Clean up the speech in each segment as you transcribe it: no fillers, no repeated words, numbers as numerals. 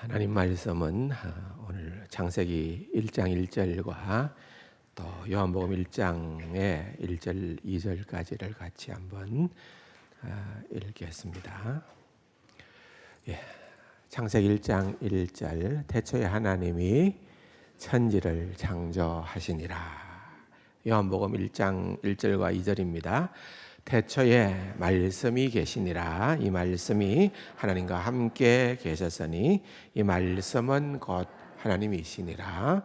하나님 말씀은 오늘 창세기 1장 1절과 또 요한복음 1장의 1절 2절까지를 같이 한번 읽겠습니다. 창세기 1장 1절 태초에 하나님이 천지를 창조하시니라. 요한복음 1장 1절과 2절입니다. 태초에 말씀이 계시니라. 이 말씀이 하나님과 함께 계셨으니 이 말씀은 곧 하나님이시니라.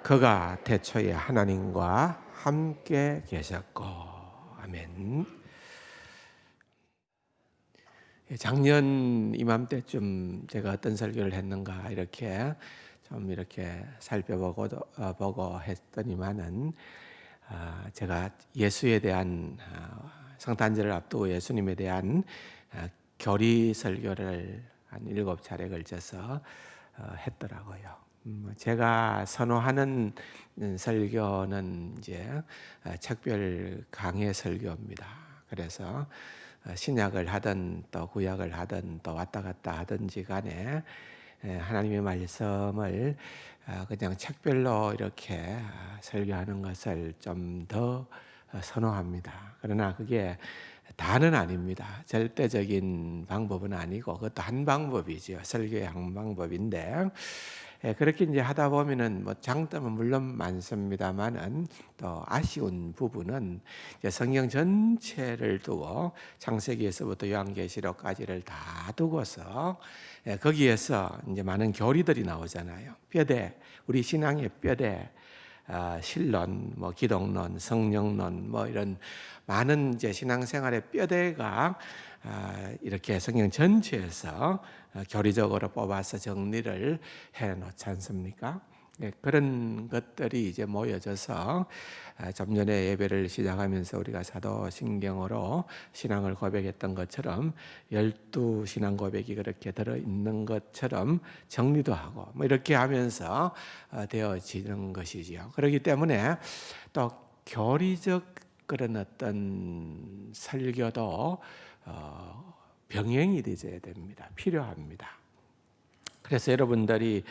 그가 태초에 하나님과 함께 계셨고. 아멘. 작년 이맘때쯤 제가 어떤 설교를 했는가 이렇게 살펴보고 했더니만은 제가 예수에 대한 성탄절을 앞두고 예수님에 대한 교리 설교를 한 7차례 걸쳐서 했더라고요. 제가 선호하는 설교는 이제 책별 강해 설교입니다. 그래서 신약을 하든 또 구약을 하든 또 왔다 갔다 하든지 간에 하나님의 말씀을 그냥 책별로 이렇게 설교하는 것을 좀 더 선호합니다. 그러나 그게 다는 아닙니다. 절대적인 방법은 아니고 그것도 한 방법이죠. 설교의 한 방법인데 그렇게 이제 하다 보면은 뭐 장점은 물론 많습니다만은 또 아쉬운 부분은 이제 성경 전체를 두고 창세기에서부터 요한계시록까지를 다 두고서 거기에서 이제 많은 교리들이 나오잖아요. 뼈대, 우리 신앙의 뼈대, 신론, 뭐 기독론, 성령론, 뭐 이런 많은 이제 신앙생활의 뼈대가 이렇게 성경 전체에서 교리적으로 뽑아서 정리를 해 놓지 않습니까? 그런 것들이 이제 모여져서 좀 전에 예배를 시작하면서 우리가 사도신경으로 신앙을 고백했던 것처럼 12신앙 고백이 그렇게 들어있는 것처럼 정리도 하고 뭐 이렇게 하면서 되어지는 것이지요. 그렇기 때문에 또 교리적 그런 어떤 설교도 병행이 되어야 됩니다. 필요합니다. 그래서 여러분들이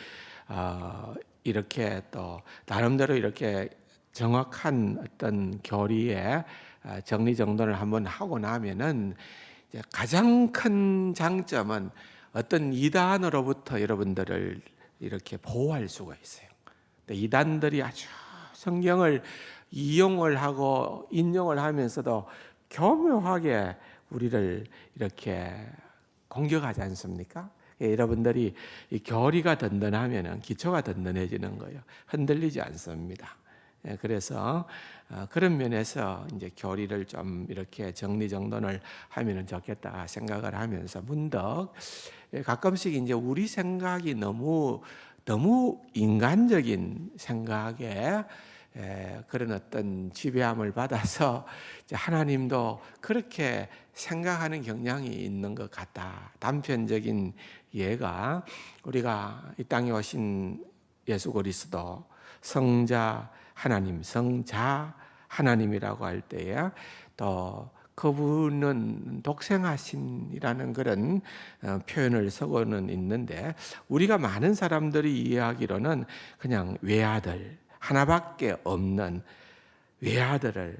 이렇게 또 나름대로 이렇게 정확한 어떤 교리의 정리정돈을 한번 하고 나면은 이제 가장 큰 장점은 어떤 이단으로부터 여러분들을 이렇게 보호할 수가 있어요. 이단들이 아주 성경을 이용을 하고 인용을 하면서도 교묘하게 우리를 이렇게 공격하지 않습니까? 여러분들이 이 교리가 든든하면 기초가 든든해지는 거예요. 흔들리지 않습니다. 그래서 그런 면에서 이제 교리를 좀 이렇게 정리정돈을 하면 좋겠다 생각을 하면서 문득 가끔씩 이제 우리 생각이 너무 인간적인 생각에 그런 어떤 지배함을 받아서 하나님도 그렇게 생각하는 경향이 있는 것 같다. 단편적인 예가 우리가 이 땅에 오신 예수 그리스도 성자 하나님, 성자 하나님이라고 할 때에 또 그분은 독생하신이라는 그런 표현을 쓰고는 있는데 우리가 많은 사람들이 이해하기로는 그냥 외아들 하나밖에 없는 외아들을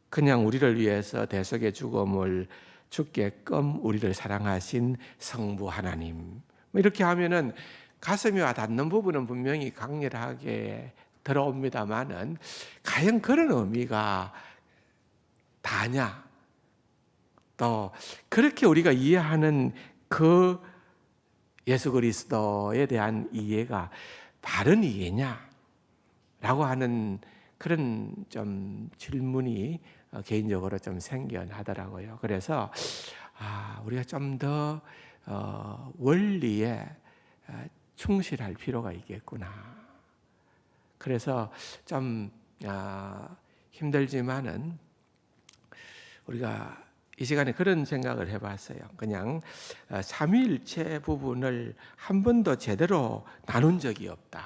그냥 우리를 위해서 대속의 죽음을 죽게끔 우리를 사랑하신 성부 하나님 이렇게 하면은 가슴이 와닿는 부분은 분명히 강렬하게 들어옵니다만은 과연 그런 의미가 다냐? 또 그렇게 우리가 이해하는 그 예수 그리스도에 대한 이해가 바른 이해냐? 라고 하는 그런 좀 질문이 개인적으로 좀 생겨나더라고요. 그래서 우리가 좀 더 원리에 충실할 필요가 있겠구나. 그래서 좀 힘들지만은 우리가 이 시간에 그런 생각을 해봤어요. 그냥 삼위일체 부분을 한 번도 제대로 나눈 적이 없다.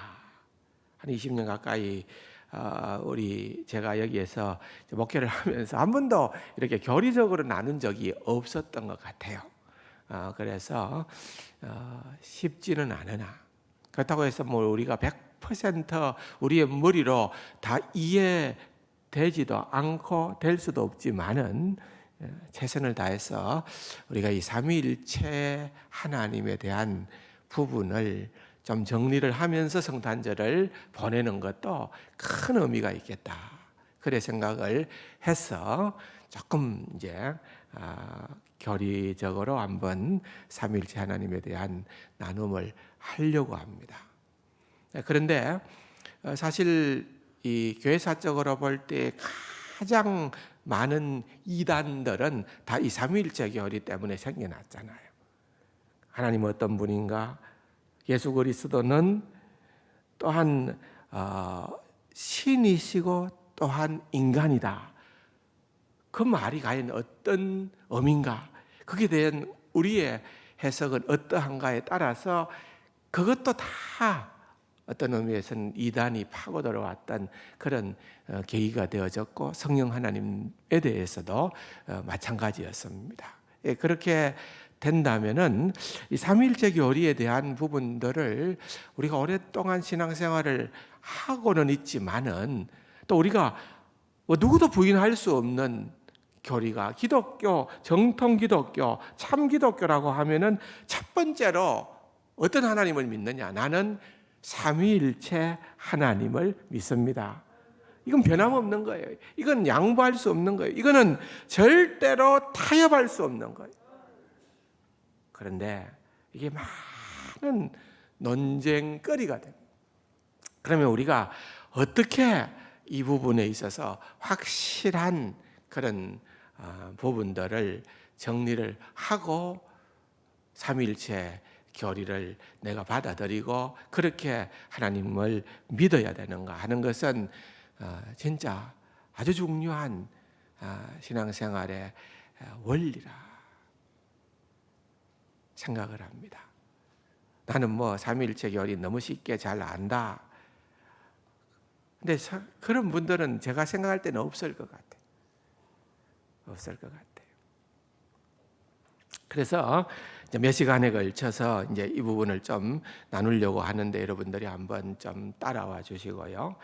한 20년 가까이 제가 여기에서 목회를 하면서 한 번도 이렇게 교리적으로 나눈 적이 없었던 것 같아요. 그래서 쉽지는 않으나 그렇다고 해서 뭐 우리가 100% 우리의 머리로 다 이해되지도 않고 될 수도 없지만은 최선을 다해서 우리가 이 삼위일체 하나님에 대한 부분을 좀 정리를 하면서 성탄절을 보내는 것도 큰 의미가 있겠다. 그래 생각을 해서 조금 이제 교리적으로 한번 삼위일체 하나님에 대한 나눔을 하려고 합니다. 그런데 사실 이 교회사적으로 볼 때 가장 많은 이단들은 다 이 삼위일체 교리 때문에 생겨났잖아요. 하나님은 어떤 분인가? 예수 그리스도는 또한 신이시고 또한 인간이다. 그 말이 과연 어떤 의미인가? 거기에 대한 우리의 해석은 어떠한가에 따라서 그것도 다 어떤 의미에서는 이단이 파고 들어왔던 그런 계기가 되어졌고 성령 하나님에 대해서도 마찬가지였습니다. 그렇게 된다면은 이 삼위일체 교리에 대한 부분들을 우리가 오랫동안 신앙생활을 하고는 있지만은 또 우리가 누구도 부인할 수 없는 교리가 기독교, 정통 기독교, 참 기독교라고 하면은 첫 번째로 어떤 하나님을 믿느냐? 나는 삼위일체 하나님을 믿습니다. 이건 변함없는 거예요. 이건 양보할 수 없는 거예요. 이거는 절대로 타협할 수 없는 거예요. 그런데 이게 많은 논쟁거리가 됩니다. 그러면 우리가 어떻게 이 부분에 있어서 확실한 그런 부분들을 정리를 하고 삼위일체 교리를 내가 받아들이고 그렇게 하나님을 믿어야 되는가 하는 것은 진짜 아주 중요한 신앙생활의 원리라 생각을 합니다. 나는 뭐 삼위일체 교리 너무 쉽게 잘 안다. 근데 그런 분들은 제가 생각할 때는 없을 것 같아요. 없을 것 같아요. 그래서 이제 몇 시간에 걸쳐서 이제 이 부분을 좀 나누려고 하는데 여러분들이 한번 좀 따라와 주시고요.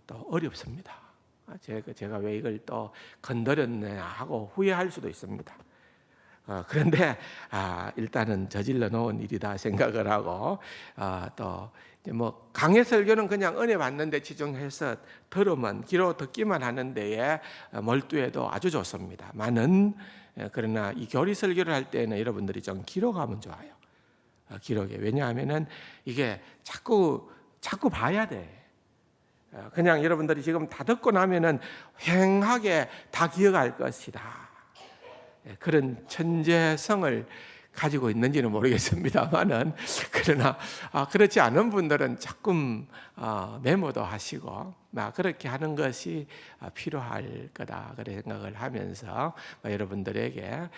또 어렵습니다. 제가 왜 이걸 또 건드렸네 하고 후회할 수도 있습니다. 그런데 일단은 저질러 놓은 일이다 생각을 하고 또 뭐 강해 설교는 그냥 은혜 받는데 집중해서 들으면 귀로 듣기만 하는 데에 몰두해도 아주 좋습니다. 그러나 이 교리 설교를 할 때는 여러분들이 좀 기록하면 좋아요. 기록에 왜냐하면은 이게 자꾸 봐야 돼. 그냥 여러분들이 지금 다 듣고 나면은 휑하게 다 기억할 것이다. 그런 천재성을 가지고 있는지는 모르겠습니다만은 그러나 그렇지 않은 분들은 자꾸 메모도 하시고 그렇게 하는 것이 필요할 거다 그런 생각을 하면서 여러분들에게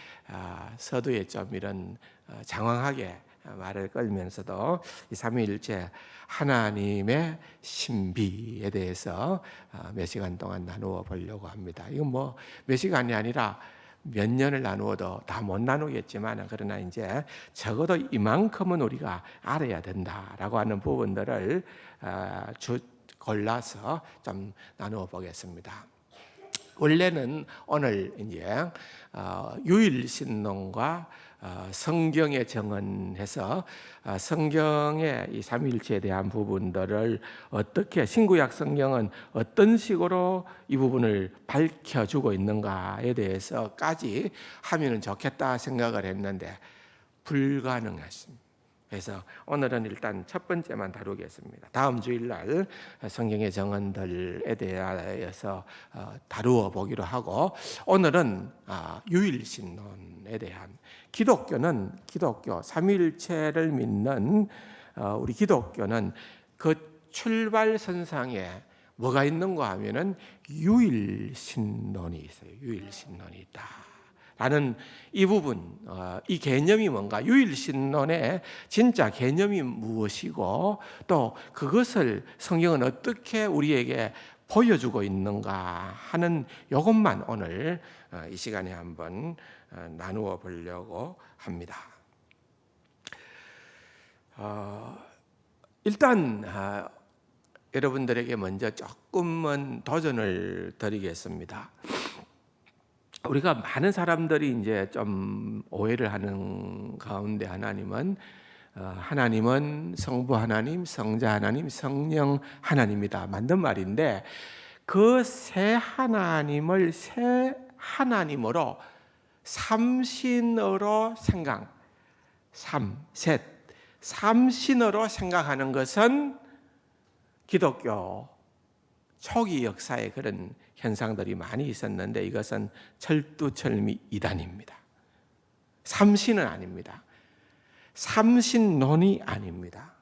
서두에 좀 이런 장황하게 말을 걸면서도 이 삼위일체 하나님의 신비에 대해서 몇 시간 동안 나누어 보려고 합니다. 이건 뭐 몇 시간이 아니라 몇 년을 나누어도 다 못 나누겠지만 그러나 이제 적어도 이만큼은 우리가 알아야 된다라고 하는 부분들을 골라서 좀 나누어 보겠습니다. 원래는 오늘 이제 유일신론과 성경에 정언해서 성경의 이 삼위일체에 대한 부분들을 어떻게 신구약 성경은 어떤 식으로 이 부분을 밝혀주고 있는가에 대해서까지 하면은 좋겠다 생각을 했는데 불가능했습니다. 그래서 오늘은 일단 첫 번째만 다루겠습니다. 다음 주일날 성경의 정언들에 대해서 다루어 보기로 하고 오늘은 유일신론에 대한 기독교 삼위일체를 믿는 우리 기독교는 그 출발선상에 뭐가 있는가 하면은 유일신론이 있어요. 유일신론이 있다. 라는 이 부분, 이 개념이 뭔가, 유일신론의 진짜 개념이 무엇이고 또 그것을 성경은 어떻게 우리에게 보여주고 있는가 하는 이것만 오늘 이 시간에 한번 나누어 보려고 합니다. 일단 여러분들에게 먼저 조금은 도전을 드리겠습니다. 우리가 많은 사람들이 이제 좀 오해를 하는 가운데 하나님은 성부 하나님, 성자 하나님, 성령 하나님이다 맞는 말인데 그 세 하나님을 세 하나님으로 삼신으로 삼신으로 생각하는 것은 기독교 초기 역사에 그런 현상들이 많이 있었는데 이것은 철두철미 이단입니다. 삼신은 아닙니다. 삼신론이 아닙니다.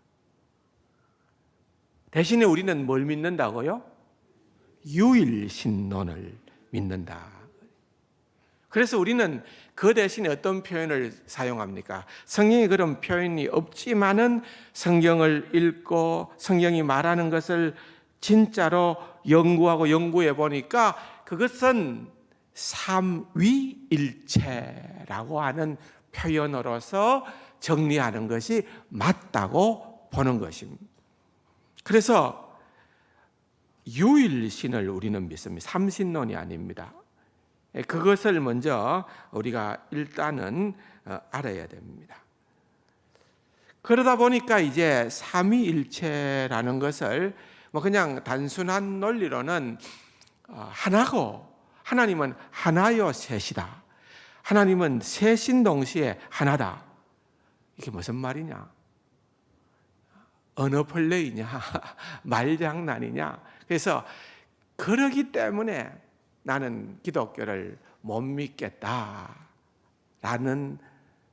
대신에 우리는 뭘 믿는다고요? 유일신론을 믿는다. 그래서 우리는 그 대신에 어떤 표현을 사용합니까? 성경에 그런 표현이 없지만은 성경을 읽고 성경이 말하는 것을 진짜로 연구해 보니까 그것은 삼위일체라고 하는 표현으로서 정리하는 것이 맞다고 보는 것입니다. 그래서 유일신을 우리는 믿습니다. 삼신론이 아닙니다. 그것을 먼저 우리가 일단은 알아야 됩니다. 그러다 보니까 이제 삼위일체라는 것을 그냥 단순한 논리로는 하나고 하나님은 하나요 셋이다. 하나님은 셋인 동시에 하나다. 이게 무슨 말이냐? 언어 플레이냐? 말장난이냐? 그래서 그러기 때문에 나는 기독교를 못 믿겠다라는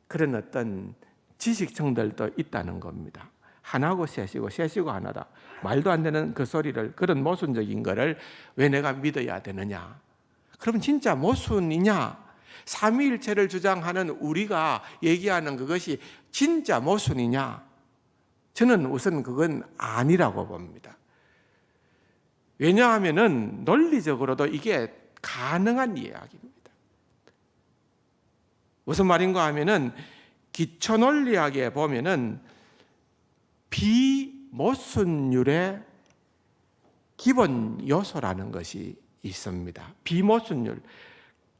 그런 어떤 지식층들도 있다는 겁니다. 하나고 셋이고 하나다. 말도 안 되는 그 소리를, 그런 모순적인 거를 왜 내가 믿어야 되느냐? 그럼 진짜 모순이냐? 삼위일체를 주장하는 우리가 얘기하는 그것이 진짜 모순이냐? 저는 우선 그건 아니라고 봅니다. 왜냐하면은 논리적으로도 이게 가능한 이야기입니다. 무슨 말인가 하면은 기초 논리학에 보면은 비모순율의 기본 요소라는 것이 있습니다. 비모순율,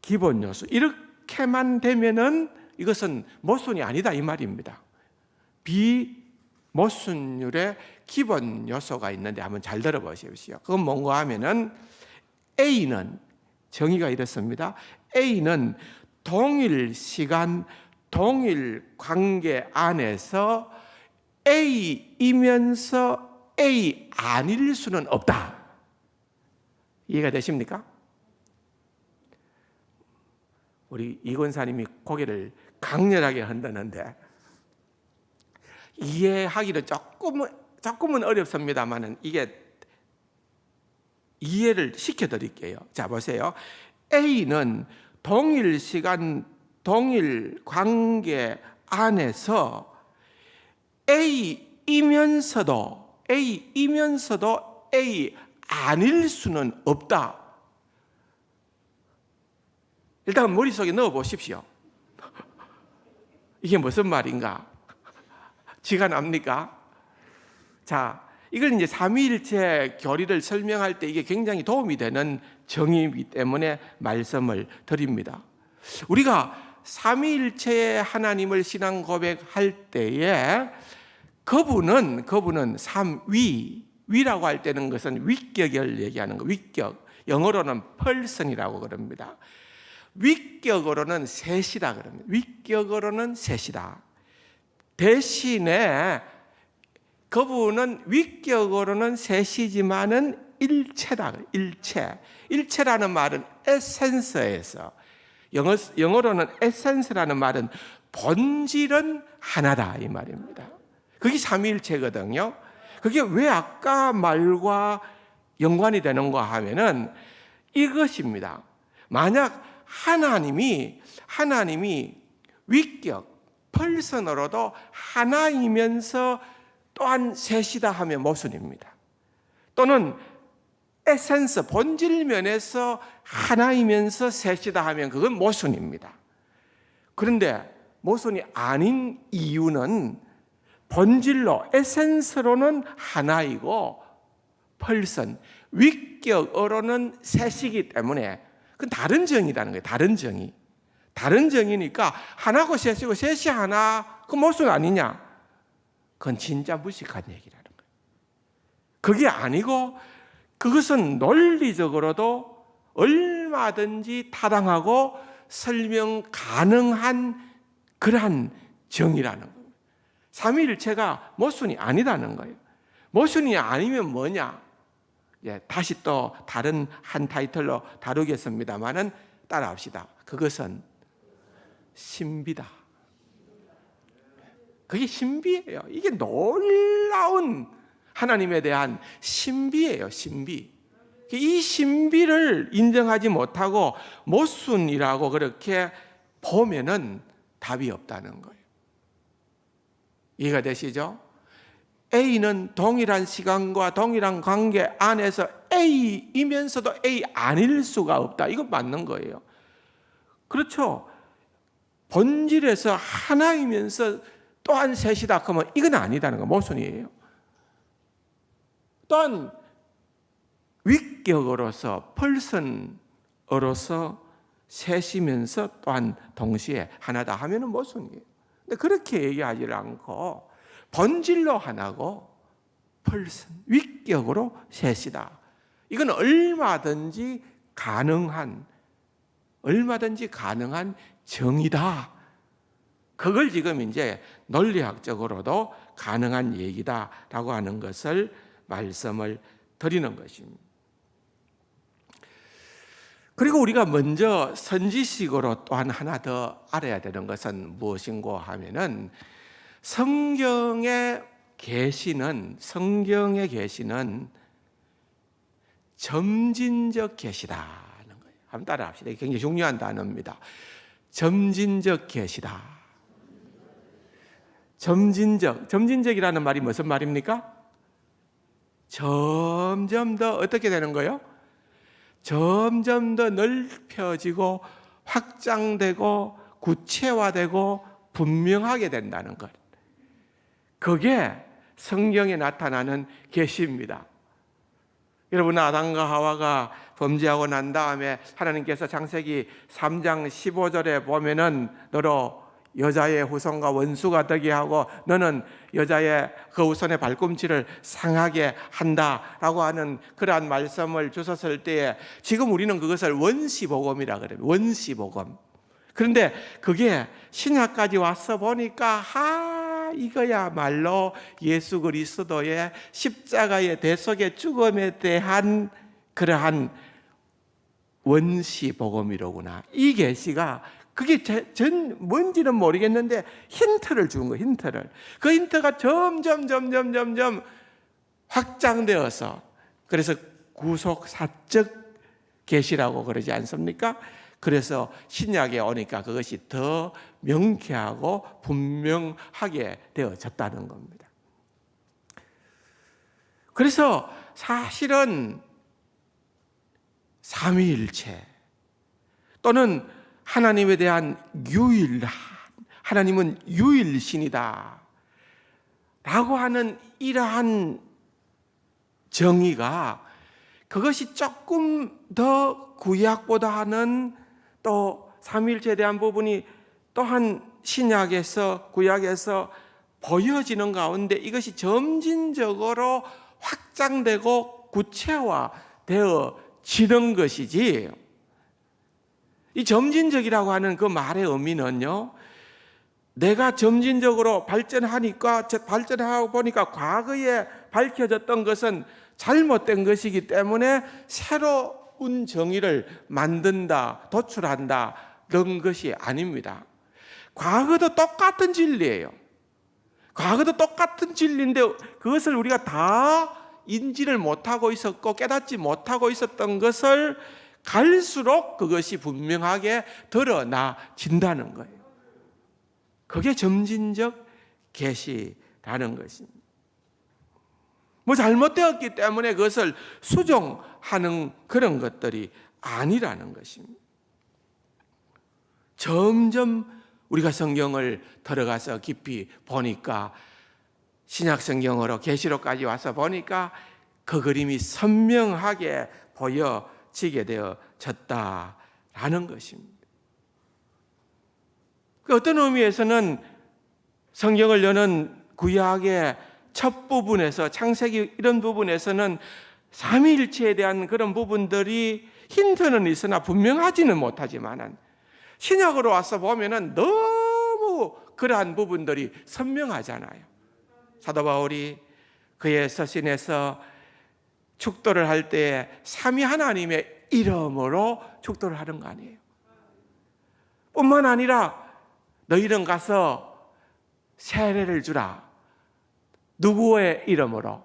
기본 요소. 이렇게만 되면은 이것은 모순이 아니다 이 말입니다. 비모순율의 기본 요소가 있는데 한번 잘 들어보십시오. 그건 뭔가 하면은 A는 정의가 이렇습니다. A는 동일 시간, 동일 관계 안에서 A이면서 A 아닐 수는 없다. 이해가 되십니까? 우리 이 권사님이 고개를 강렬하게 흔드는데 이해하기는 조금은 어렵습니다만은 이게 이해를 시켜드릴게요. 자, 보세요. A는 동일 시간, 동일 관계 안에서 A이면서도 A 아닐 수는 없다. 일단 머릿속에 넣어 보십시오. 이게 무슨 말인가? 지가 납니까? 자, 이걸 이제 삼위일체 교리를 설명할 때 이게 굉장히 도움이 되는 정의이기 때문에 말씀을 드립니다. 우리가 삼위일체의 하나님을 신앙 고백할 때에 그분은 위라고 할 때는 것은 위격을 얘기하는 거. 위격. 영어로는 person이라고 그럽니다. 위격으로는 셋이다 그럽니다. 위격으로는 셋이다. 대신에 그분은 위격으로는 셋이지만은 일체다. 일체라는 말은 에센스에서 영어로는 에센스라는 말은 본질은 하나다 이 말입니다. 그게 삼위일체거든요. 그게 왜 아까 말과 연관이 되는가 하면은 이것입니다. 만약 하나님이 위격, 펄슨으로도 하나이면서 또한 셋이다 하면 모순입니다. 또는 에센스, 본질 면에서 하나이면서 셋이다 하면 그건 모순입니다. 그런데 모순이 아닌 이유는 본질로 에센스로는 하나이고 펄선, 위격으로는 셋이기 때문에 그건 다른 정의라는 거예요. 다른 정의. 다른 정의니까 하나고 셋이고 셋이 하나, 그 모순 아니냐? 그건 진짜 무식한 얘기라는 거예요. 그게 아니고 그것은 논리적으로도 얼마든지 타당하고 설명 가능한 그러한 정의라는 거예요. 삼위일체가 모순이 아니라는 거예요. 모순이 아니면 뭐냐? 다시 또 다른 한 타이틀로 다루겠습니다만은 따라합시다. 그것은 신비다. 그게 신비예요. 이게 놀라운 하나님에 대한 신비예요. 신비. 이 신비를 인정하지 못하고 모순이라고 그렇게 보면은 답이 없다는 거예요. 이해가 되시죠? A는 동일한 시간과 동일한 관계 안에서 A이면서도 A 아닐 수가 없다. 이거 맞는 거예요. 그렇죠? 본질에서 하나이면서 또한 셋이다. 그러면 이건 아니다는 거, 모순이에요. 또한 위격으로서, 펄선으로서 셋이면서 또한 동시에 하나다 하면은 모순이에요. 근데 그렇게 얘기하지 않고 본질로 하나고 펄선, 위격으로 셋이다. 이건 얼마든지 가능한 정의다. 그걸 지금 이제 논리학적으로도 가능한 얘기다라고 하는 것을 말씀을 드리는 것입니다. 그리고 우리가 먼저 선지식으로 또한 하나 더 알아야 되는 것은 무엇인고 하면은 성경의 계시는 점진적 계시다는 거예요. 한번 따라합시다. 이게 굉장히 중요한 단어입니다. 점진적 계시다. 점진적이라는 말이 무슨 말입니까? 점점 더 어떻게 되는 거예요? 점점 더 넓혀지고 확장되고 구체화되고 분명하게 된다는 것. 그게 성경에 나타나는 계시입니다. 여러분, 아담과 하와가 범죄하고 난 다음에 하나님께서 창세기 3장 15절에 보면은 너로 여자의 후손과 원수가 되게 하고 너는 여자의 그 후손의 발꿈치를 상하게 한다라고 하는 그러한 말씀을 주셨을 때에 지금 우리는 그것을 원시복음이라 그래요. 원시복음. 그런데 그게 신약까지 와서 보니까 이거야말로 예수 그리스도의 십자가의 대속의 죽음에 대한 그러한 원시복음이로구나. 이 계시가 그게 뭔지는 모르겠는데 힌트를 준 거예요. 힌트를. 그 힌트가 점점 확장되어서 그래서 구속사적 계시라고 그러지 않습니까? 그래서 신약에 오니까 그것이 더 명쾌하고 분명하게 되어졌다는 겁니다. 그래서 사실은 삼위일체 또는 하나님에 대한 하나님은 유일신이다 라고 하는 이러한 정의가 그것이 조금 더 구약보다는 또 삼위일체에 대한 부분이 또한 신약에서 구약에서 보여지는 가운데 이것이 점진적으로 확장되고 구체화되어지는 것이지, 이 점진적이라고 하는 그 말의 의미는요, 내가 점진적으로 발전하고 보니까 과거에 밝혀졌던 것은 잘못된 것이기 때문에 새로운 정의를 만든다, 도출한다 그런 것이 아닙니다. 과거도 똑같은 진리예요. 과거도 똑같은 진리인데 그것을 우리가 다 인지를 못하고 있었고 깨닫지 못하고 있었던 것을 갈수록 그것이 분명하게 드러나진다는 거예요. 그게 점진적 계시라는 것입니다. 잘못되었기 때문에 그것을 수정하는 그런 것들이 아니라는 것입니다. 점점 우리가 성경을 들어가서 깊이 보니까, 신약 성경으로 계시록까지 와서 보니까 그 그림이 선명하게 보여지게 되어졌다라는 것입니다. 어떤 의미에서는 성경을 여는 구약의 첫 부분에서, 창세기 이런 부분에서는 삼위일체에 대한 그런 부분들이 힌트는 있으나 분명하지는 못하지만은, 신약으로 와서 보면은 너무 그러한 부분들이 선명하잖아요. 사도 바울이 그의 서신에서 축도를 할 때 삼위 하나님의 이름으로 축도를 하는 거 아니에요. 뿐만 아니라 너희는 가서 세례를 주라. 누구의 이름으로?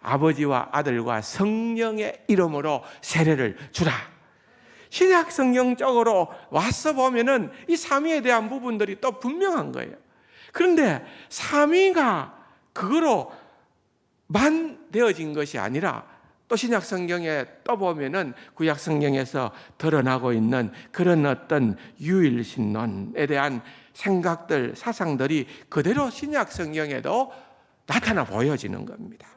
아버지와 아들과 성령의 이름으로 세례를 주라. 신약 성경 쪽으로 와서 보면은 이 삼위에 대한 부분들이 또 분명한 거예요. 그런데 삼위가 그거로만 되어진 것이 아니라, 또 신약 성경에 또 보면은 구약 성경에서 드러나고 있는 그런 어떤 유일신론에 대한 생각들, 사상들이 그대로 신약 성경에도 나타나 보여지는 겁니다.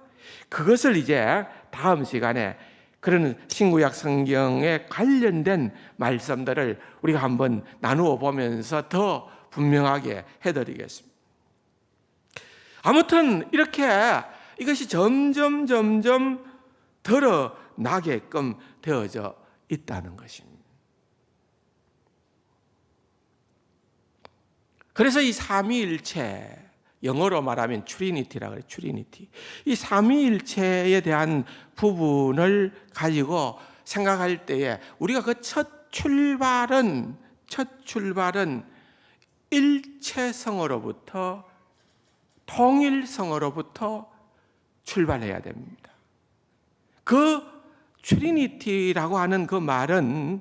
그것을 이제 다음 시간에 그런 신구약 성경에 관련된 말씀들을 우리가 한번 나누어 보면서 더 분명하게 해드리겠습니다. 아무튼 이렇게 이것이 점점 드러나게끔 되어져 있다는 것입니다. 그래서 이 삼위일체, 영어로 말하면 트리니티라고 해요. 트리니티. 이 삼위일체에 대한 부분을 가지고 생각할 때에 우리가 그 첫 출발은 일체성으로부터, 통일성으로부터 출발해야 됩니다. 그 트리니티라고 하는 그 말은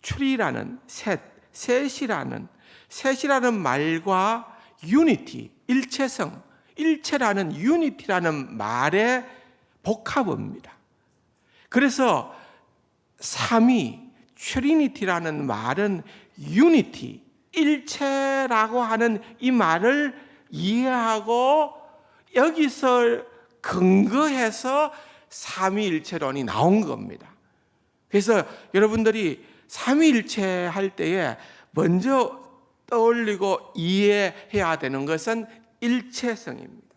트리라는 셋이라는 말과 유니티, 일체성, 일체라는 유니티라는 말의 복합어입니다. 그래서 삼위, 트리니티라는 말은 유니티, 일체라고 하는 이 말을 이해하고 여기서 근거해서 삼위일체론이 나온 겁니다. 그래서 여러분들이 삼위일체 할 때에 먼저 떠올리고 이해해야 되는 것은 일체성입니다.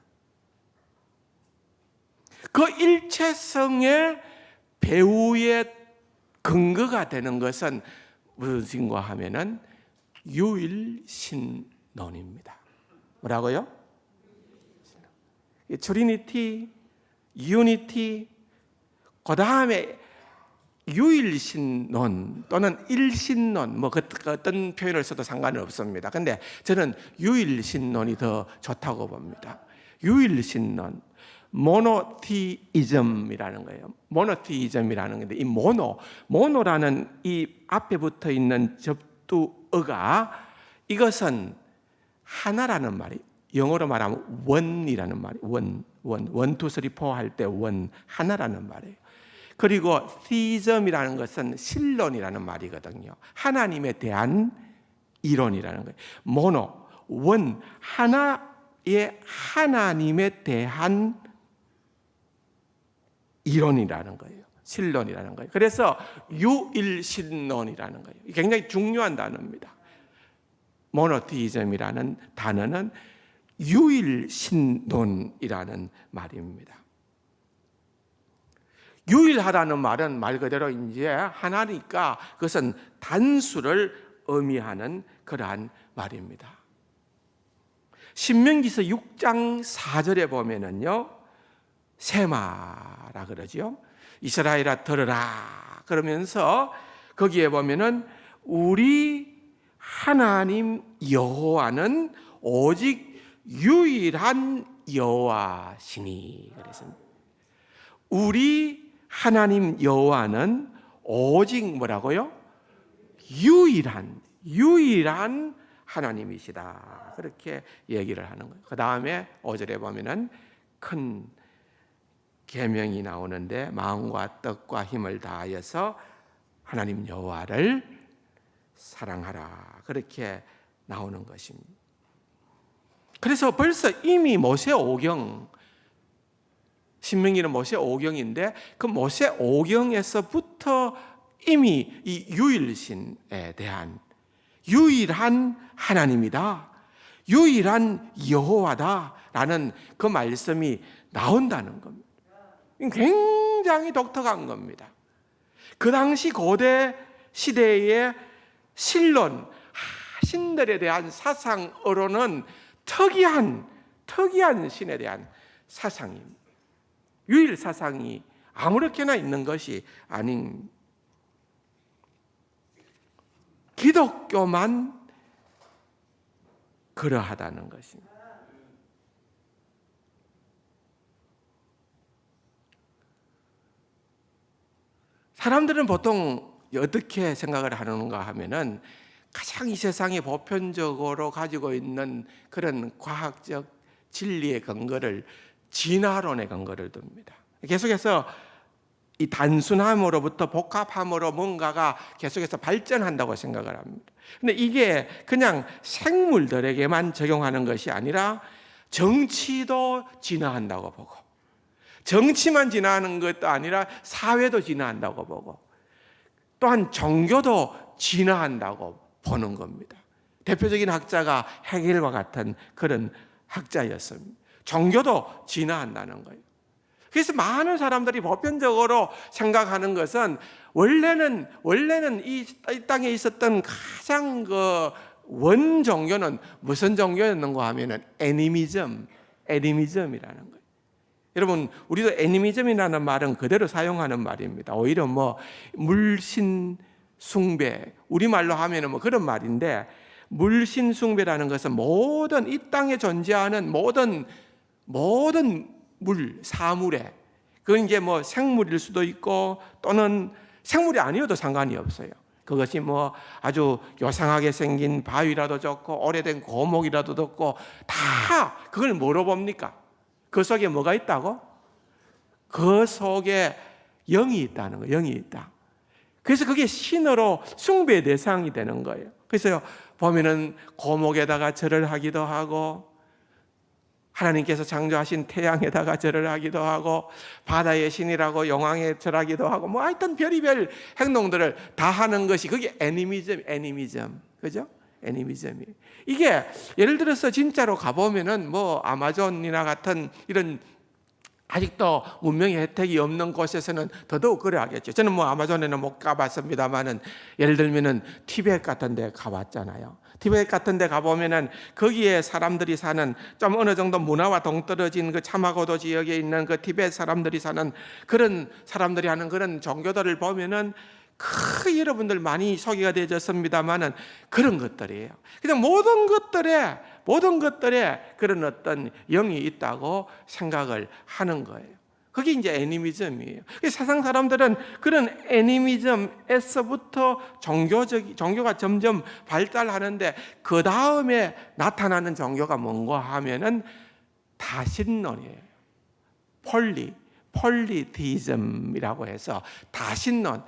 그 일체성의 배후의 근거가 되는 것은 무엇인가 하면은 유일신론입니다. 뭐라고요? 트리니티, 유니티, 그 다음에 유일신론 또는 일신론, 뭐 어떤 표현을 써도 상관은 없습니다. 근데 저는 유일신론이 더 좋다고 봅니다. 유일신론, 모노티이즘이라는 거예요. 모노티이즘이라는 건데, 이 모노라는 이 앞에 붙어 있는 접두어가, 이것은 하나라는 말이, 영어로 말하면 원이라는 말이, 원, 투, 쓰리, 포 할 때 원, 하나라는 말이에요. 그리고 theism이라는 것은 신론이라는 말이거든요. 하나님에 대한 이론이라는 거예요. 모노, 원, 하나의 하나님에 대한 이론이라는 거예요. 신론이라는 거예요. 그래서 유일신론이라는 거예요. 굉장히 중요한 단어입니다. 모노티즘이라는 단어는 유일신론이라는 말입니다. 유일하다는 말은 말 그대로 이제 하나니까 그것은 단수를 의미하는 그러한 말입니다. 신명기서 6장 4절에 보면은요, 세마라 그러죠. 이스라엘아 들으라 그러면서 거기에 보면은 우리 하나님 여호와는 오직 유일한 여호와시니 그랬습니다. 우리 하나님 여호와는 오직 뭐라고요? 유일한 하나님이시다. 그렇게 얘기를 하는 거예요. 그 다음에 5절에 보면은 큰 계명이 나오는데, 마음과 뜻과 힘을 다하여서 하나님 여호와를 사랑하라. 그렇게 나오는 것입니다. 그래서 벌써 이미 모세 오경, 신명기는 모세 오경인데 그 모세 오경에서부터 이미 이 유일신에 대한 유일한 하나님이다, 유일한 여호와다라는 그 말씀이 나온다는 겁니다. 굉장히 독특한 겁니다. 그 당시 고대 시대의 신론, 신들에 대한 사상으로는 특이한 신에 대한 사상입니다. 유일 사상이 아무렇게나 있는 것이 아닌, 기독교만 그러하다는 것입니다. 사람들은 보통 어떻게 생각을 하는가 하면은 가장 이 세상에 보편적으로 가지고 있는 그런 과학적 진리의 근거를 진화론의 근거를 둡니다. 계속해서 이 단순함으로부터 복합함으로 뭔가가 계속해서 발전한다고 생각을 합니다. 근데 이게 그냥 생물들에게만 적용하는 것이 아니라 정치도 진화한다고 보고, 정치만 진화하는 것도 아니라 사회도 진화한다고 보고, 또한 종교도 진화한다고 보는 겁니다. 대표적인 학자가 헤겔과 같은 그런 학자였습니다. 종교도 진화한다는 거예요. 그래서 많은 사람들이 보편적으로 생각하는 것은 원래는 이 땅에 있었던 가장 그 원 종교는 무슨 종교였는가 하면은 애니미즘이라는 거예요. 여러분, 우리도 애니미즘이라는 말은 그대로 사용하는 말입니다. 오히려 뭐 물신 숭배, 우리말로 하면은 뭐 그런 말인데, 물신 숭배라는 것은 모든 이 땅에 존재하는 모든 물, 사물에, 그건 이제 뭐 생물일 수도 있고 또는 생물이 아니어도 상관이 없어요. 그것이 뭐 아주 요상하게 생긴 바위라도 좋고 오래된 고목이라도 좋고 다 그걸 뭐로 봅니까? 그 속에 뭐가 있다고? 그 속에 영이 있다는 거예요. 영이 있다. 그래서 그게 신으로 숭배의 대상이 되는 거예요. 그래서 보면은 고목에다가 절을 하기도 하고, 하나님께서 창조하신 태양에다가 절을 하기도 하고, 바다의 신이라고 용왕에 절하기도 하고, 뭐 하여튼 별의별 행동들을 다 하는 것이 그게 애니미즘. 그죠? 애니미즘이. 이게 예를 들어서 진짜로 가보면은 뭐 아마존이나 같은 이런 아직도 문명의 혜택이 없는 곳에서는 더더욱 그래 하겠죠. 저는 뭐 아마존에는 못 가봤습니다만은 예를 들면은 티베트 같은 데 가봤잖아요. 티베트 같은 데 가보면은 거기에 사람들이 사는 좀 어느 정도 문화와 동떨어진 그 차마고도 지역에 있는 그 티베트 사람들이 사는 그런 사람들이 하는 그런 종교들을 보면은 여러분들 많이 소개가 되었습니다만은 그런 것들이에요. 그냥 모든 것들에 그런 어떤 영이 있다고 생각을 하는 거예요. 그게 이제 애니미즘이에요. 세상 사람들은 그런 애니미즘에서부터 종교가 점점 발달하는데, 그 다음에 나타나는 종교가 뭔가 하면은 다신론이에요. 폴리티즘이라고 해서 다신론,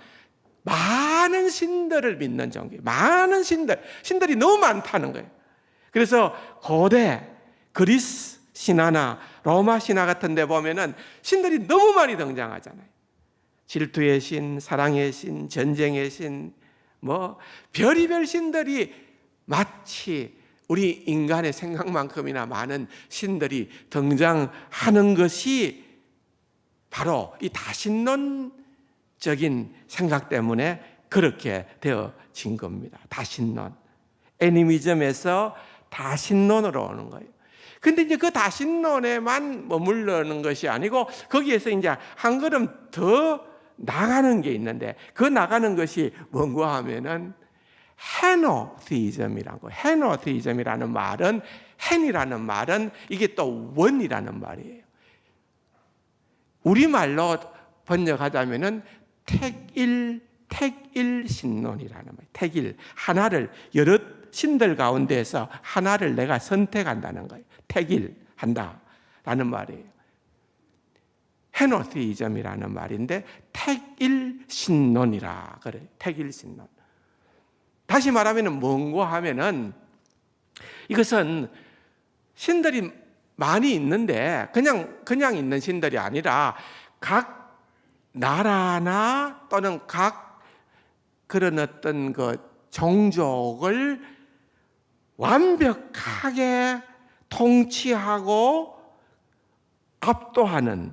많은 신들을 믿는 종교, 많은 신들이 너무 많다는 거예요. 그래서 고대 그리스 신화나 로마 신화 같은 데 보면은 신들이 너무 많이 등장하잖아요. 질투의 신, 사랑의 신, 전쟁의 신, 뭐 별의별 신들이 마치 우리 인간의 생각만큼이나 많은 신들이 등장하는 것이 바로 이 다신론적인 생각 때문에 그렇게 되어진 겁니다. 다신론. 애니미즘에서 다신론으로 오는 거예요. 근데 이제 그 다신론에만 머무르는 것이 아니고 거기에서 이제 한 걸음 더 나가는 게 있는데, 그 나가는 것이 뭔가 하면은 헤노티즘이라고. 헤노티즘이라는 말은, 헨이라는 말은 이게 또 원이라는 말이에요. 우리말로 번역하자면은 택일 신론이라는 말이에요. 택일, 하나를, 여러 신들 가운데에서 하나를 내가 선택한다는 거예요. 택일한다라는 말이에요. 헤노티즘이라는 말인데 택일 신론이라 그래요. 택일 신론. 다시 말하면은 뭔고 하면은 이것은 신들이 많이 있는데 그냥 있는 신들이 아니라 각 나라나 또는 각 그런 어떤 그 종족을 완벽하게 통치하고 압도하는,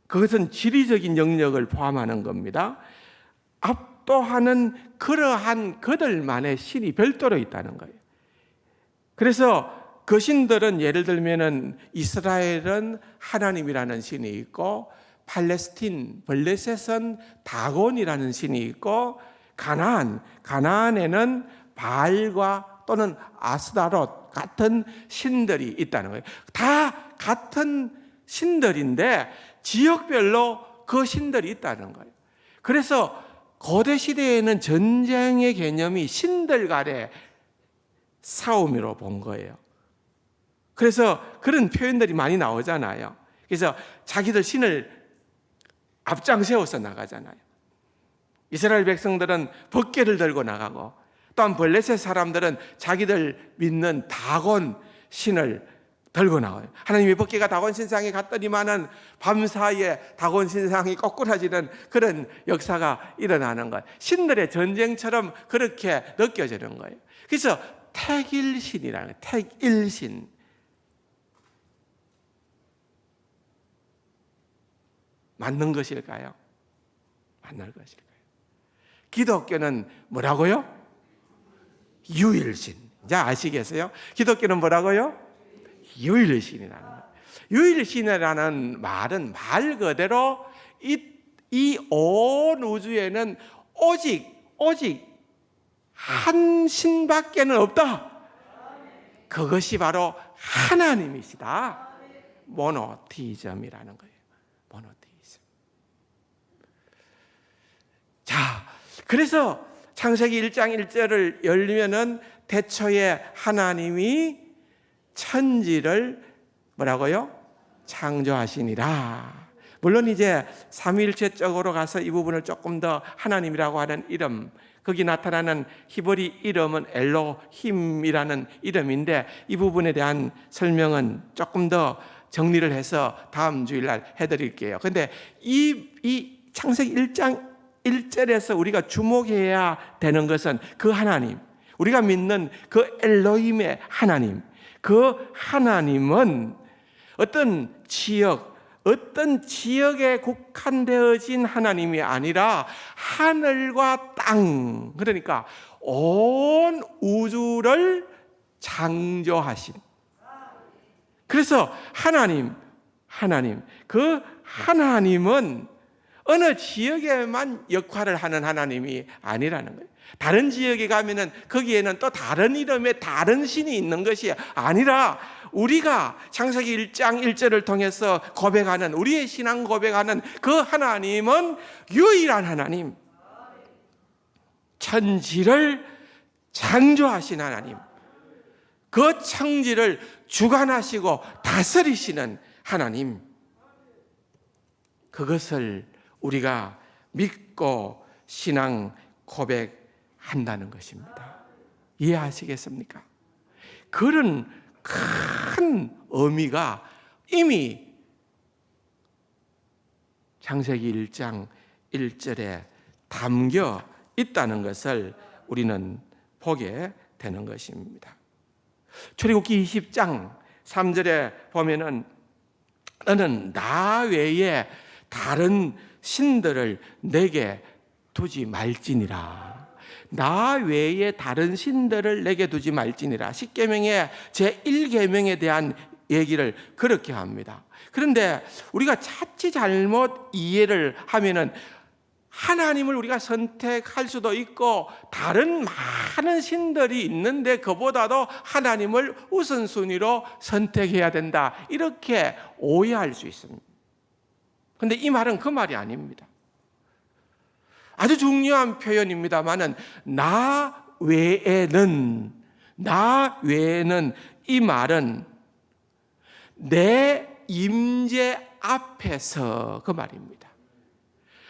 그것은 지리적인 영역을 포함하는 겁니다. 압도하는 그러한 그들만의 신이 별도로 있다는 거예요. 그래서 그 신들은 예를 들면은 이스라엘은 하나님이라는 신이 있고, 팔레스틴 블레셋은 다곤이라는 신이 있고, 가나안에는 바알과 또는 아스다롯 같은 신들이 있다는 거예요. 다 같은 신들인데 지역별로 그 신들이 있다는 거예요. 그래서 고대 시대에는 전쟁의 개념이 신들 간의 싸움으로 본 거예요. 그래서 그런 표현들이 많이 나오잖아요. 그래서 자기들 신을 앞장 세워서 나가잖아요. 이스라엘 백성들은 번개를 들고 나가고, 또한 블레셋 사람들은 자기들 믿는 다곤 신을 들고 나와요. 하나님의 번개가 다곤 신상에 갔더니만은 밤사이에 다곤 신상이 거꾸라지는 그런 역사가 일어나는 거예요. 신들의 전쟁처럼 그렇게 느껴지는 거예요. 그래서 택일신이라는 거예요. 택일신. 맞는 것일까요? 맞는 것일까요? 기독교는 뭐라고요? 유일신. 이제 아시겠어요? 기독교는 뭐라고요? 유일신이라는 거예요. 유일신이라는 말은 말 그대로 이 온 우주에는 오직 한 신밖에는 없다. 그것이 바로 하나님이시다. 모노티즘이라는 거예요. 모노티즘. 자, 그래서 창세기 1장 1절을 열리면은 태초에 하나님이 천지를 뭐라고요? 창조하시니라. 물론 이제 삼위일체적으로 가서 이 부분을 조금 더 하나님이라고 하는 이름, 거기 나타나는 히브리 이름은 엘로힘이라는 이름인데, 이 부분에 대한 설명은 조금 더 정리를 해서 다음 주일날 해드릴게요. 근데 이 창세기 1장 1절에서 우리가 주목해야 되는 것은 그 하나님, 우리가 믿는 그 엘로힘의 하나님, 그 하나님은 어떤 지역에 국한되어진 하나님이 아니라 하늘과 땅, 그러니까 온 우주를 창조하신. 그래서 그 하나님은 어느 지역에만 역할을 하는 하나님이 아니라는 거예요. 다른 지역에 가면은 거기에는 또 다른 이름의 다른 신이 있는 것이 아니라, 우리가 창세기 1장 1절을 통해서 고백하는, 우리의 신앙 고백하는 그 하나님은 유일한 하나님, 천지를 창조하신 하나님, 그 천지를 주관하시고 다스리시는 하나님, 그것을 우리가 믿고 신앙 고백한다는 것입니다. 이해하시겠습니까? 그런 큰 의미가 이미 창세기 1장 1절에 담겨 있다는 것을 우리는 보게 되는 것입니다. 출애굽기 20장 3절에 보면은 너는 나 외에 다른 신들을 내게 두지 말지니라. 나 외에 다른 신들을 내게 두지 말지니라. 10계명의 제1계명에 대한 얘기를 그렇게 합니다. 그런데 우리가 자칫 잘못 이해를 하면은 하나님을 우리가 선택할 수도 있고 다른 많은 신들이 있는데 그보다도 하나님을 우선순위로 선택해야 된다, 이렇게 오해할 수 있습니다. 그런데 이 말은 그 말이 아닙니다. 아주 중요한 표현입니다만은 나 외에는 이 말은 내 임재 앞에서, 그 말입니다.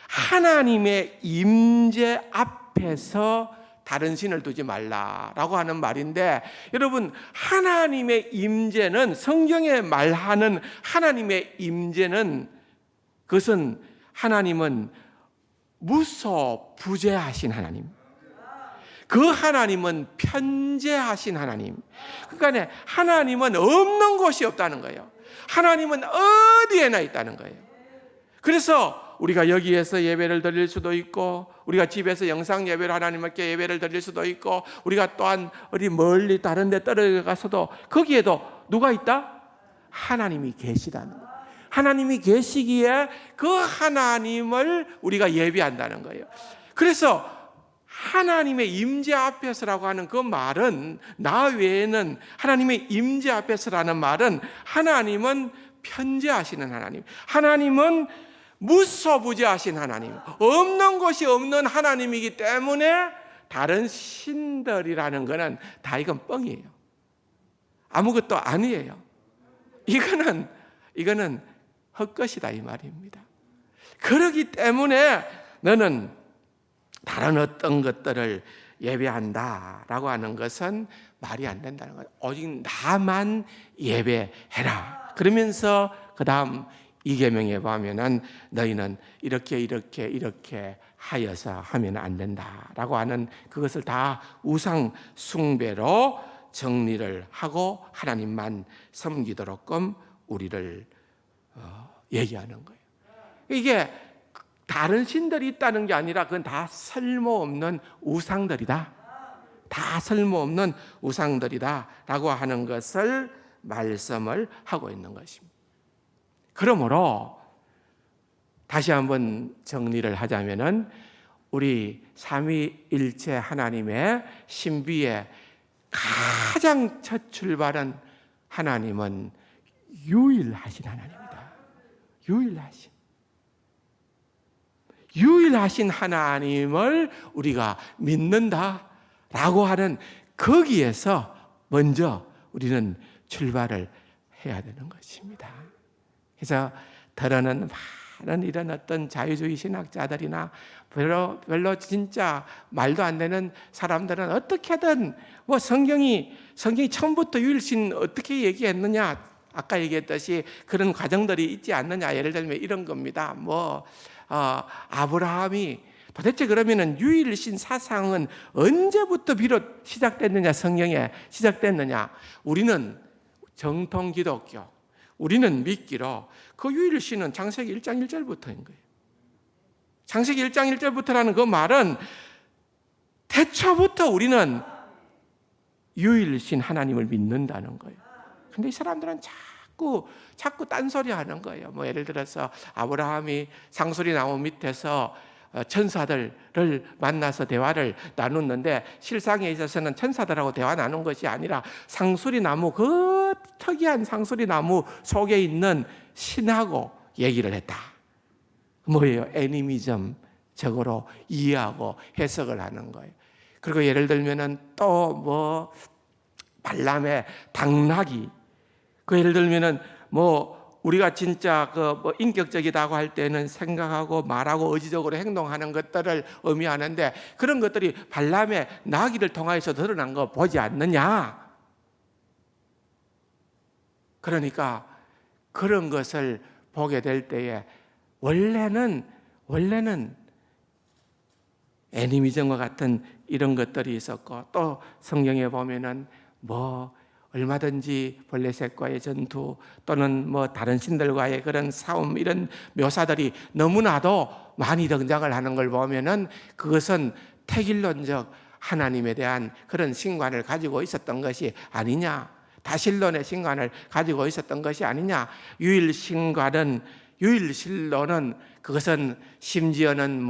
하나님의 임재 앞에서 다른 신을 두지 말라라고 하는 말인데, 여러분, 하나님의 임재는, 성경에 말하는 하나님의 임재는, 그것은 하나님은 무소부재하신 하나님, 그 하나님은 편재하신 하나님. 그러니까 하나님은 없는 곳이 없다는 거예요. 하나님은 어디에나 있다는 거예요. 그래서 우리가 여기에서 예배를 드릴 수도 있고, 우리가 집에서 영상 예배로 하나님께 예배를 드릴 수도 있고, 우리가 또한 어디 멀리 다른 데 떨어가서도 거기에도 누가 있다? 하나님이 계시다는 거예요. 하나님이 계시기에 그 하나님을 우리가 예배한다는 거예요. 그래서 하나님의 임재 앞에서라고 하는 그 말은, 나 외에는 하나님의 임재 앞에서라는 말은, 하나님은 편재하시는 하나님, 하나님은 무소부재하신 하나님, 없는 것이 없는 하나님이기 때문에 다른 신들이라는 것은 다 이건 뻥이에요. 아무것도 아니에요. 이거는 헛것이다 이 말입니다. 그렇기 때문에 너는 다른 어떤 것들을 예배한다라고 하는 것은 말이 안 된다는 거예요. 오직 나만 예배해라. 그러면서 그 다음 이 계명에 보면은 너희는 이렇게 하여서 하면 안 된다라고 하는, 그것을 다 우상 숭배로 정리를 하고 하나님만 섬기도록끔 우리를 얘기하는 거예요. 이게 다른 신들이 있다는 게 아니라 그건 다 쓸모없는 우상들이다. 다 쓸모없는 우상들이다 라고 하는 것을 말씀을 하고 있는 것입니다. 그러므로 다시 한번 정리를 하자면은, 우리 삼위일체 하나님의 신비의 가장 첫 출발은 하나님은 유일하신 하나님입니다. 유일하신 하나님을 우리가 믿는다라고 하는, 거기에서 먼저 우리는 출발을 해야 되는 것입니다. 그래서 더러는 많은 이런 어떤 자유주의 신학자들이나 별로 진짜 말도 안 되는 사람들은 어떻게든 뭐 성경이 처음부터 유일신 어떻게 얘기했느냐, 아까 얘기했듯이 그런 과정들이 있지 않느냐. 예를 들면 이런 겁니다. 아브라함이 도대체 그러면은 유일신 사상은 언제부터 비롯 시작됐느냐, 성경에 시작됐느냐. 우리는 정통 기독교, 우리는 믿기로 그 유일신은 창세기 1장 1절부터인 거예요. 창세기 1장 1절부터라는 그 말은 태초부터 우리는 유일신 하나님을 믿는다는 거예요. 근데 이 사람들은 자꾸 딴소리 하는 거예요. 뭐 예를 들어서 아브라함이 상수리 나무 밑에서 천사들을 만나서 대화를 나눴는데, 실상에 있어서는 천사들하고 대화 나눈 것이 아니라 상수리 나무, 그 특이한 상수리 나무 속에 있는 신하고 얘기를 했다. 뭐예요? 애니미즘적으로 이해하고 해석을 하는 거예요. 그리고 예를 들면은 또 발람의 당나귀, 그 예를 들면은 우리가 진짜 인격적이다고 할 때는 생각하고 말하고 의지적으로 행동하는 것들을 의미하는데, 그런 것들이 발람의 나귀를 통하여서 드러난 거 보지 않느냐. 그러니까 그런 것을 보게 될 때에 원래는 애니미즘과 같은 이런 것들이 있었고, 또 성경에 보면은 얼마든지 블레셋과의 전투 또는 다른 신들과의 그런 싸움, 이런 묘사들이 너무나도 많이 등장을 하는 걸 보면은 그것은 택일론적 하나님에 대한 그런 신관을 가지고 있었던 것이 아니냐, 다신론의 신관을 가지고 있었던 것이 아니냐. 유일신론은 그것은 심지어는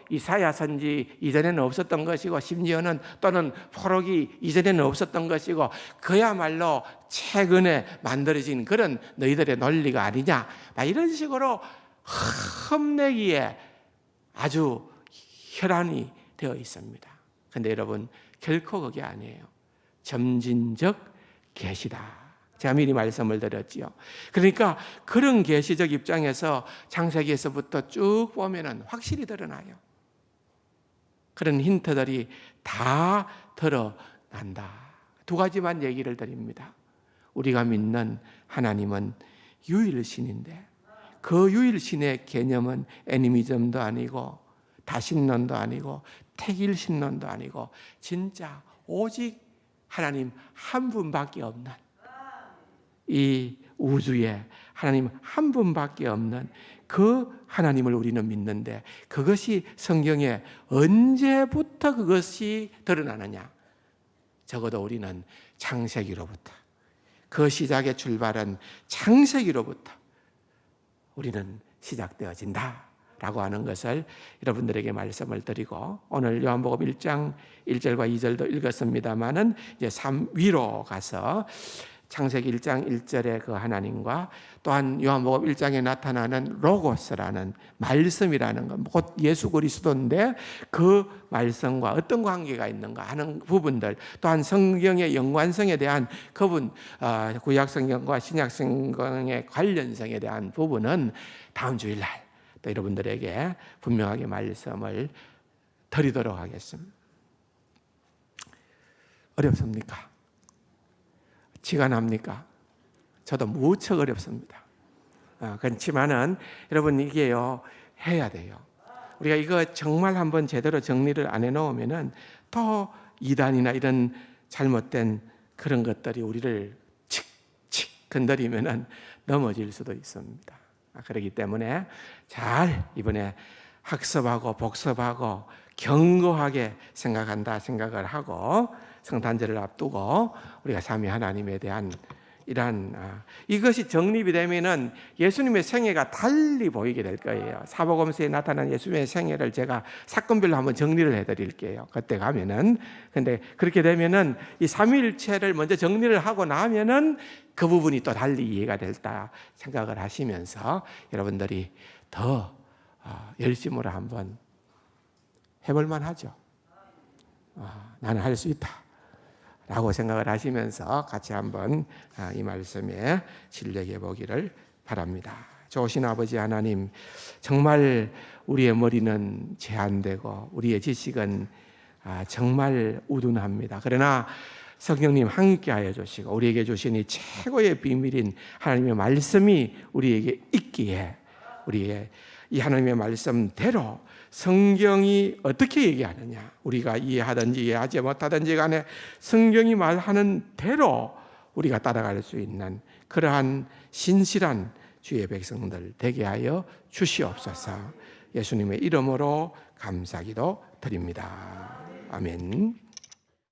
이사야 선지 이전에는 없었던 것이고, 심지어는 또는 포로기 이전에는 없었던 것이고, 그야말로 최근에 만들어진 그런 너희들의 논리가 아니냐, 이런 식으로 험내기에 아주 혈안이 되어 있습니다. 그런데 여러분, 결코 그게 아니에요. 점진적 계시다. 제가 미리 말씀을 드렸지요. 그러니까 그런 계시적 입장에서 창세기에서부터 쭉 보면은 확실히 드러나요. 그런 힌트들이 다 드러난다. 두 가지만 얘기를 드립니다. 우리가 믿는 하나님은 유일신인데 그 유일신의 개념은 애니미즘도 아니고 다신론도 아니고 택일신론도 아니고 진짜 오직 하나님 한 분밖에 없는, 이 우주에 하나님 한 분밖에 없는 그 하나님을 우리는 믿는데, 그것이 성경에 언제부터 그것이 드러나느냐? 적어도 우리는 창세기로부터, 그 시작의 출발은 창세기로부터 우리는 시작되어진다라고 하는 것을 여러분들에게 말씀을 드리고, 오늘 요한복음 1장 1절과 2절도 읽었습니다마는 이제 3위로 가서 창세기 1장 1절의 그 하나님과 또한 요한복음 1장에 나타나는 로고스라는 말씀이라는 것, 곧 예수 그리스도인데 그 말씀과 어떤 관계가 있는가 하는 부분들, 또한 성경의 연관성에 대한 그분, 구약 성경과 신약 성경의 관련성에 대한 부분은 다음 주일날 또 여러분들에게 분명하게 말씀을 드리도록 하겠습니다. 어렵습니까? 지가 납니까? 저도 무척 어렵습니다. 그렇지만은 여러분, 이게요, 해야 돼요. 우리가 이거 정말 한번 제대로 정리를 안 해놓으면은 또 이단이나 이런 잘못된 그런 것들이 우리를 칙칙 건드리면은 넘어질 수도 있습니다. 그렇기 때문에 잘 이번에 학습하고 복습하고 견고하게 생각을 하고 성탄절을 앞두고 우리가 삼위 하나님에 대한 이러한 이것이 정립이 되면은 예수님의 생애가 달리 보이게 될 거예요. 사복음서에 나타난 예수님의 생애를 제가 사건별로 한번 정리를 해드릴게요. 그때 가면은. 근데 그렇게 되면은 이 삼위일체를 먼저 정리를 하고 나면은 그 부분이 또 달리 이해가 될다 생각을 하시면서 여러분들이 더 열심으로 한번 해볼만 하죠. 나는 할 수 있다 라고 생각을 하시면서 같이 한번 이 말씀에 진력해 보기를 바랍니다. 좋으신 아버지 하나님, 정말 우리의 머리는 제한되고 우리의 지식은 정말 우둔합니다. 그러나 성령님 함께하여 주시고 우리에게 주신 이 최고의 비밀인 하나님의 말씀이 우리에게 있기에 우리의 이 하나님의 말씀대로 성경이 어떻게 얘기하느냐, 우리가 이해하든지 이해하지 못하든지 간에 성경이 말하는 대로 우리가 따라갈 수 있는 그러한 신실한 주의 백성들 되게 하여 주시옵소서. 예수님의 이름으로 감사기도 드립니다. 아멘.